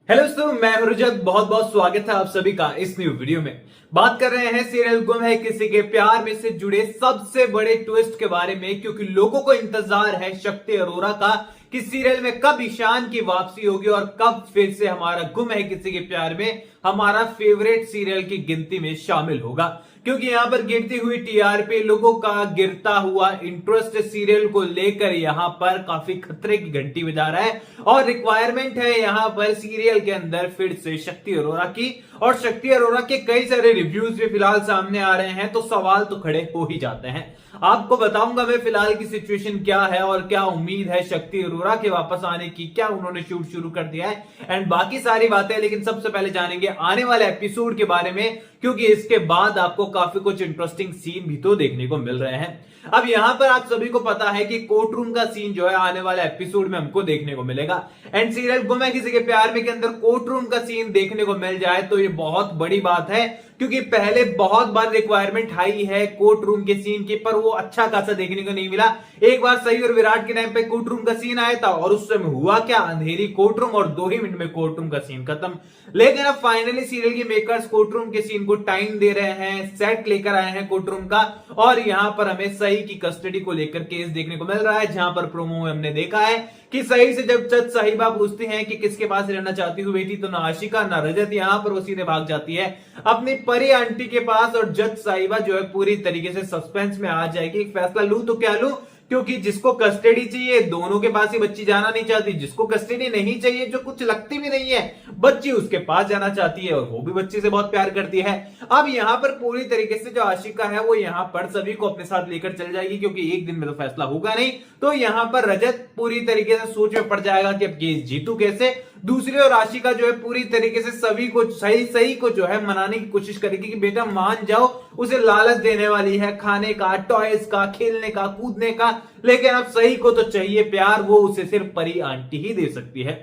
Hello दोस्तों, मैं हूं रजत। बहुत बहुत स्वागत है आप सभी का इस न्यू वीडियो में। बात कर रहे हैं सीरियल गुम है किसी के प्यार में से जुड़े सबसे बड़े ट्विस्ट के बारे में, क्योंकि लोगों को इंतजार है शक्ति अरोरा का कि सीरियल में कब ईशान की वापसी होगी और कब फिर से हमारा गुम है किसी के प्यार में हमारा फेवरेट सीरियल की गिनती में शामिल होगा। क्योंकि यहां पर गिरती हुई टीआरपी, लोगों का गिरता हुआ इंटरेस्ट सीरियल को लेकर यहां पर काफी खतरे की घंटी बजा रहा है और रिक्वायरमेंट है यहां पर सीरियल के अंदर फिर से शक्ति अरोरा की। और शक्ति अरोरा के कई सारे रिव्यूज भी फिलहाल सामने आ रहे हैं, तो सवाल तो खड़े हो ही जाते हैं। आपको बताऊंगा मैं फिलहाल की सिचुएशन क्या है और क्या उम्मीद है शक्ति अरोरा के वापस आने की, क्या उन्होंने शूट शुरू कर दिया है एंड बाकी सारी बातें। लेकिन सबसे पहले जानेंगे आने वाले एपिसोड के बारे में, क्योंकि इसके बाद आपको काफी कुछ इंटरेस्टिंग सीन भी तो देखने को मिल रहे हैं। अब यहां पर आप सभी को पता है कि कोर्ट रूम का सीन जो है आने वाले एपिसोड में हमको देखने को मिलेगा एंड सीरियल गुम है किसी के प्यार में के अंदर कोर्ट रूम का सीन देखने को मिल जाए तो ये बहुत बड़ी बात है। क्योंकि पहले बहुत बार रिक्वायरमेंट हाई है कोर्ट रूम के सीन की, पर वो अच्छा खासा देखने को नहीं मिला। एक बार सही और विराट के टाइम पे कोर्ट रूम का सीन आया था और उस समय हुआ क्या, अंधेरी कोर्ट रूम और 2 ही मिनट में कोर्ट रूम का सीन खत्म। लेकिन अब फाइनली सीरियल के मेकर्स कोर्ट रूम के सीन को टाइम दे रहे हैं, सेट लेकर आए हैं कोर्ट रूम का, और यहां पर हमें सही की कस्टडी को लेकर केस देखने को मिल रहा है। जहां पर प्रोमो में हमने देखा है कि सही से जब जज साहिबा पूछती हैं कि किसके पास रहना चाहती हूँ बेटी, तो ना आशिका ना रजत, यहां पर वो सीधे भाग जाती है अपनी परी आंटी के पास और जज साहिबा जो है पूरी तरीके से सस्पेंस में आ जाएगी। फैसला लूं तो क्या लूं, क्योंकि जिसको कस्टडी चाहिए दोनों के पास ही बच्ची जाना नहीं चाहती, जिसको कस्टडी नहीं चाहिए जो कुछ लगती भी नहीं है बच्ची उसके पास जाना चाहती है और वो भी बच्ची से बहुत प्यार करती है। अब यहां पर पूरी तरीके से जो आशिका है वो यहां पर सभी को अपने साथ लेकर चल जाएगी, क्योंकि एक दिन में तो फैसला होगा नहीं। तो यहां पर रजत पूरी तरीके से सोच में पड़ जाएगा कि अब केस जीतू कैसे। दूसरी ओर आशिका जो है पूरी तरीके से सभी को सही को जो है मनाने की कोशिश करेगी कि बेटा मान जाओ, उसे लालच देने वाली है खाने का, टॉयज का, खेलने का, कूदने का, लेकिन अब सही को तो चाहिए प्यार, वो उसे सिर्फ परी आंटी ही दे सकती है।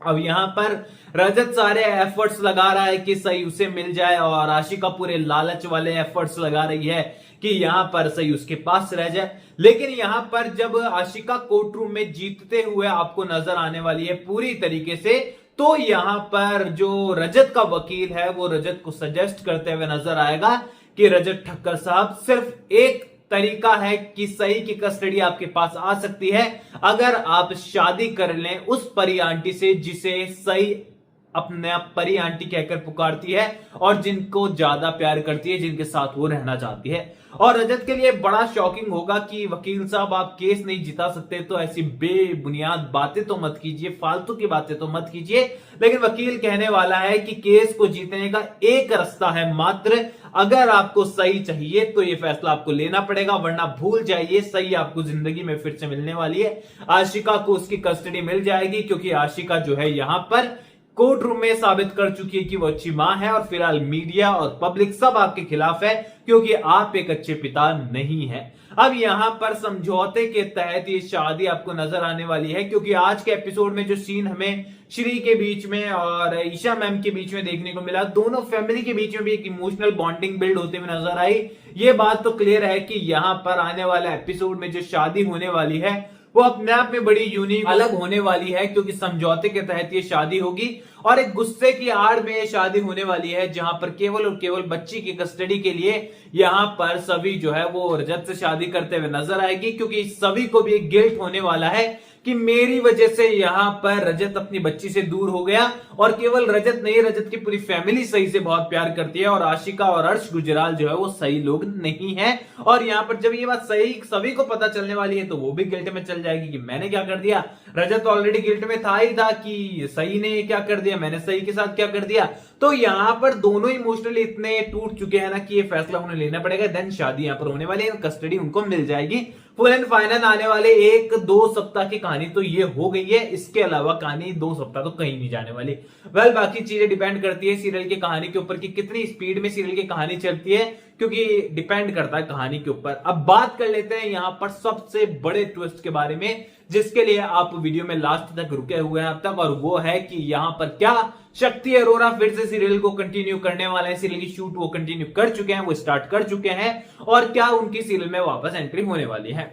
अब यहां पर रजत सारे एफर्ट्स लगा रहा है कि सही उसे मिल जाए और आशिका पूरे लालच वाले एफर्ट्स लगा रही है कि यहां पर सही उसके पास रह जाए। लेकिन यहां पर जब आशिका कोर्ट रूम में जीतते हुए आपको नजर आने वाली है पूरी तरीके से, तो यहां पर जो रजत का वकील है वो रजत को सजेस्ट करते हुए नजर आएगा कि रजत ठक्कर साहब, सिर्फ एक तरीका है कि सही की कस्टडी आपके पास आ सकती है अगर आप शादी कर लें उस परी आंटी से जिसे सही अपने आप परी आंटी कहकर पुकारती है और जिनको ज्यादा प्यार करती है, जिनके साथ वो रहना चाहती है। और रजत के लिए बड़ा शॉकिंग होगा कि वकील साहब आप केस नहीं जिता सकते, तो ऐसी बेबुनियाद बातें तो मत कीजिए, फालतू की बातें तो मत कीजिए। लेकिन वकील कहने वाला है कि केस को जीतने का एक रास्ता है मात्र, अगर आपको सही चाहिए तो ये फैसला आपको लेना पड़ेगा, वरना भूल जाइए, सही आपको जिंदगी में फिर से मिलने वाली है। आशिका को उसकी कस्टडी मिल जाएगी, क्योंकि आशिका जो है यहां पर कोर्ट रूम में साबित कर चुकी है कि वो अच्छी मां है। और फिलहाल मीडिया और पब्लिक सब आपके खिलाफ है, क्योंकि आप एक अच्छे पिता नहीं है। अब यहां पर समझौते के तहत ये शादी आपको नजर आने वाली है, क्योंकि आज के एपिसोड में जो सीन हमें श्री के बीच में और ईशा मैम के बीच में देखने को मिला, दोनों फैमिली के बीच में भी एक इमोशनल बॉन्डिंग बिल्ड होते हुए नजर आई। ये बात तो क्लियर है कि यहां पर आने वाले एपिसोड में जो शादी होने वाली है वो अपने आप में बड़ी यूनिक अलग होने वाली है, क्योंकि समझौते के तहत ये शादी होगी और एक गुस्से की आड़ में ये शादी होने वाली है, जहां पर केवल और केवल बच्ची की कस्टडी के लिए यहां पर सभी जो है वो रजत से शादी करते हुए नजर आएगी। क्योंकि सभी को भी एक गिल्ट होने वाला है कि मेरी वजह से यहां पर रजत अपनी बच्ची से दूर हो गया। और केवल रजत नहीं, रजत की पूरी फैमिली सही से बहुत प्यार करती है और आशिका और अर्श गुजराल जो है वो सही लोग नहीं है। और यहां पर जब ये बात सही सभी को पता चलने वाली है तो वो भी गिल्ट में चल जाएगी कि मैंने क्या कर दिया। रजत ऑलरेडी गिल्ट में था ही था कि सही ने क्या कर दिया, मैंने सही के साथ क्या कर दिया। तो यहां पर दोनों इमोशनली इतने टूट चुके हैं ना कि ये फैसला उन्हें लेना पड़ेगा। देन शादी यहां पर होने वाली है, कस्टडी उनको मिल जाएगी। फुल एंड फाइनल आने वाले 1-2 सप्ताह की कहानी तो ये हो गई है, इसके अलावा कहानी 2 सप्ताह तो कहीं नहीं जाने वाली। बाकी चीजें डिपेंड करती है सीरियल की कहानी के ऊपर कि कितनी स्पीड में सीरियल की कहानी चलती है, क्योंकि डिपेंड करता है कहानी के ऊपर। अब बात कर लेते हैं यहां पर सबसे बड़े ट्विस्ट के बारे में, जिसके लिए आप वीडियो में लास्ट तक रुके हुए हैं अब तक, और वो है कि यहां पर क्या शक्ति अरोरा फिर से सीरियल को कंटिन्यू करने वाले हैं। सीरियल की शूट वो कंटिन्यू कर चुके हैं, वो स्टार्ट कर चुके हैं, और क्या उनकी सीरियल में वापस एंट्री होने वाली है।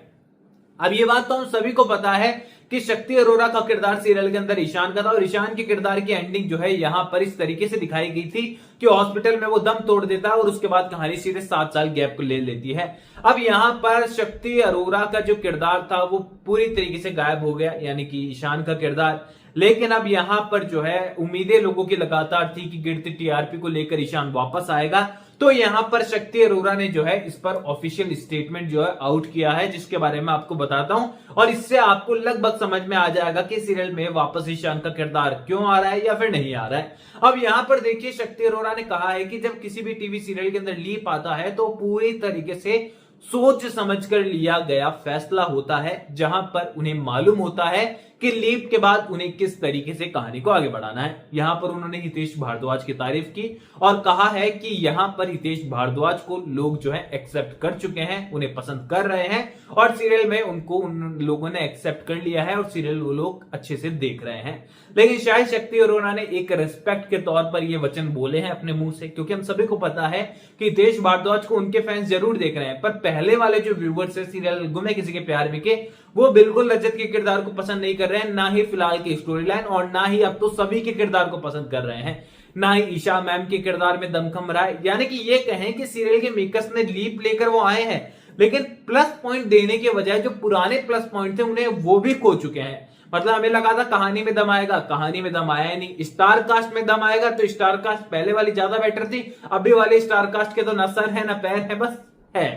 अब ये बात तो हम सभी को पता है कि शक्ति अरोरा का किरदार सीरियल के अंदर ईशान का था और ईशान के किरदार की एंडिंग जो है यहां पर इस तरीके से दिखाई गई थी कि हॉस्पिटल में वो दम तोड़ देता है और उसके बाद कहानी सीधे 7 साल गैप को ले लेती है। अब यहां पर शक्ति अरोरा का जो किरदार था वो पूरी तरीके से गायब हो गया, यानी कि ईशान का किरदार। लेकिन अब यहां पर जो है उम्मीदें लोगों की लगातार थी कि गिरती टीआरपी को लेकर ईशान वापस आएगा, तो यहां पर शक्ति अरोरा ने जो है इस पर ऑफिशियल स्टेटमेंट जो है आउट किया है, जिसके बारे में आपको बताता हूं और इससे आपको लगभग समझ में आ जाएगा कि सीरियल में वापस ईशान का किरदार क्यों आ रहा है या फिर नहीं आ रहा है। अब यहां पर देखिए शक्ति अरोरा ने कहा है कि जब किसी भी टीवी सीरियल के अंदर लीप आता है तो पूरी तरीके से सोच समझकर लिया गया फैसला होता है, जहां पर उन्हें मालूम होता है कि लीप के बाद उन्हें किस तरीके से कहानी को आगे बढ़ाना है। यहां पर उन्होंने हितेश भारद्वाज की तारीफ की और कहा है कि यहां पर हितेश भारद्वाज को लोग जो है एक्सेप्ट कर चुके हैं, उन्हें पसंद कर रहे हैं और सीरियल में उनको उन लोगों ने एक्सेप्ट कर लिया है और सीरियल वो लोग अच्छे से देख रहे हैं। लेकिन शायद शक्ति अरोरा ने एक रिस्पेक्ट के तौर पर ये वचन बोले हैं अपने मुंह से, क्योंकि हम सभी को पता है कि हितेश भारद्वाज को उनके फैंस जरूर देख रहे हैं, पर पहले वाले जो व्यूवर्स है सीरियल गुम है किसी के प्यार में के, वो बिल्कुल रजत के किरदार को पसंद नहीं कर रहे हैं, ना ही फिलहाल की स्टोरी लाइन और ना ही अब तो सभी के किरदार को पसंद कर रहे हैं, ना ही ईशा मैम के किरदार में दमखम रहा है। यानी कि ये कहें कि सीरियल के मेकर्स ने लीप लेकर वो आए हैं, लेकिन प्लस पॉइंट देने के बजाय जो पुराने प्लस पॉइंट थे उन्हें वो भी खो चुके हैं। मतलब हमें लगा था कहानी में दम आएगा, कहानी में दम आया नहीं। स्टार कास्ट में दम आएगा तो स्टार कास्ट पहले वाली ज्यादा बेटर थी, अभी वाली स्टार कास्ट के तो ना सर है ना पैर है, बस है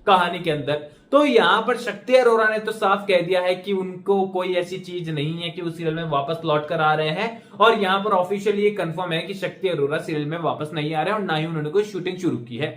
कहानी के अंदर। तो यहां पर शक्ति अरोरा ने तो साफ कह दिया है कि उनको कोई ऐसी चीज नहीं है कि वो सीरियल में वापस लौट कर आ रहे हैं और यहां पर ऑफिशियली ये कंफर्म है कि शक्ति अरोरा सीरियल में वापस नहीं आ रहे हैं और ना ही उन्होंने कोई शूटिंग शुरू की है।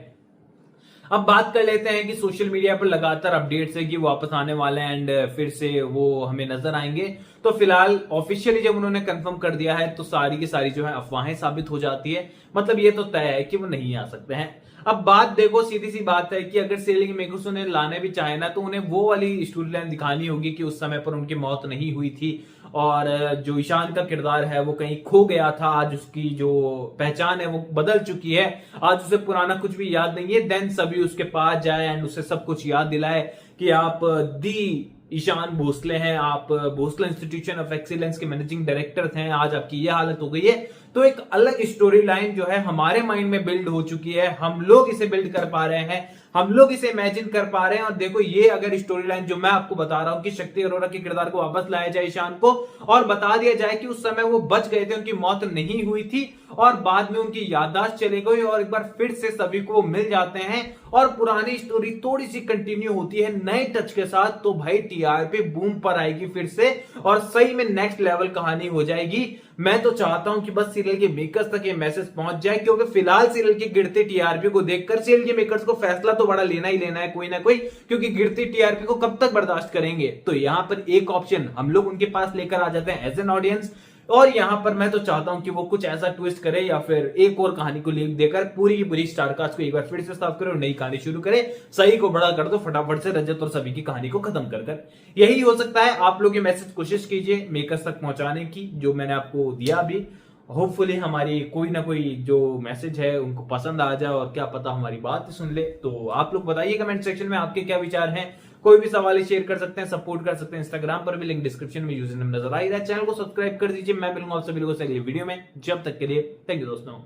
अब बात कर लेते हैं कि सोशल मीडिया पर लगातार अपडेट्स है कि वापस आने वाले हैं एंड फिर से वो हमें नजर आएंगे। तो फिलहाल ऑफिशियली जब उन्होंने कंफर्म कर दिया है तो सारी की सारी जो है अफवाहें साबित हो जाती है, मतलब ये तो तय है कि वो नहीं आ सकते हैं। अब बात देखो सीधी सी बात है कि अगर सेलिंग मेकर्स उन्हें लाने भी चाहे ना तो उन्हें वो वाली स्टोरी लाइन दिखानी होगी कि उस समय पर उनकी मौत नहीं हुई थी और जो ईशान का किरदार है वो कहीं खो गया था, आज उसकी जो पहचान है वो बदल चुकी है, आज उसे पुराना कुछ भी याद नहीं है। देन सभी उसके पास जाए एंड उसे सब कुछ याद दिलाए कि आप दी ईशान भोसले हैं, आप भोसले इंस्टीट्यूशन ऑफ एक्सीलेंस के मैनेजिंग डायरेक्टर हैं, आज आपकी ये हालत हो गई है। तो एक अलग स्टोरी लाइन जो है हमारे माइंड में बिल्ड हो चुकी है, हम लोग इसे बिल्ड कर पा रहे हैं, हम लोग इसे इमेजिन कर पा रहे हैं। और देखो ये अगर स्टोरी लाइन जो मैं आपको बता रहा हूं कि शक्ति अरोरा के किरदार को वापस लाया जाए ईशान को और बता दिया जाए कि उस समय वो बच गए थे, उनकी मौत नहीं हुई थी और बाद में उनकी याददाश्त चली गई और एक बार फिर से सभी को मिल जाते हैं और पुरानी स्टोरी थोड़ी सी कंटिन्यू होती है नए टच के साथ, तो भाई टीआरपी बूम पर आएगी फिर से और सही में नेक्स्ट लेवल कहानी हो जाएगी। मैं तो चाहता हूं कि बस सीरियल के मेकर्स तक ये मैसेज पहुंच जाए, क्योंकि फिलहाल सीरियल की गिरती टीआरपी को देखकर सीरियल के मेकर्स को फैसला तो बड़ा लेना ही लेना है कोई ना कोई, क्योंकि गिरती टीआरपी को कब तक बर्दाश्त करेंगे। तो यहां पर एक ऑप्शन हम लोग उनके पास लेकर आ जाते हैं एज एन ऑडियंस, और यहां पर मैं तो चाहता हूं कि वो कुछ ऐसा ट्विस्ट करे या फिर एक और कहानी को लीक देकर पूरी की पूरी स्टारकास्ट को एक बार फिर से साफ करे और नई कहानी शुरू करे, सही को बड़ा कर दो फटाफट से रजत और सभी की कहानी को खत्म कर कर। यही हो सकता है। आप लोग ये मैसेज कोशिश कीजिए मेकर्स तक पहुंचाने की, जो मैंने आपको दिया अभी। होपफुली हमारी कोई ना कोई जो मैसेज है उनको पसंद आ जाए और क्या पता हमारी बात सुन ले। तो आप लोग बताइए कमेंट सेक्शन में आपके क्या विचार हैं। कोई भी सवाल शेयर कर सकते हैं, सपोर्ट कर सकते हैं, इंस्टाग्राम पर भी लिंक डिस्क्रिप्शन में यूजर नेम नजर आ रहा है। चैनल को सब्सक्राइब कर दीजिए। मैं मिलूंगा आप सभी लोगों से अगली वीडियो में, जब तक के लिए थैंक यू दोस्तों।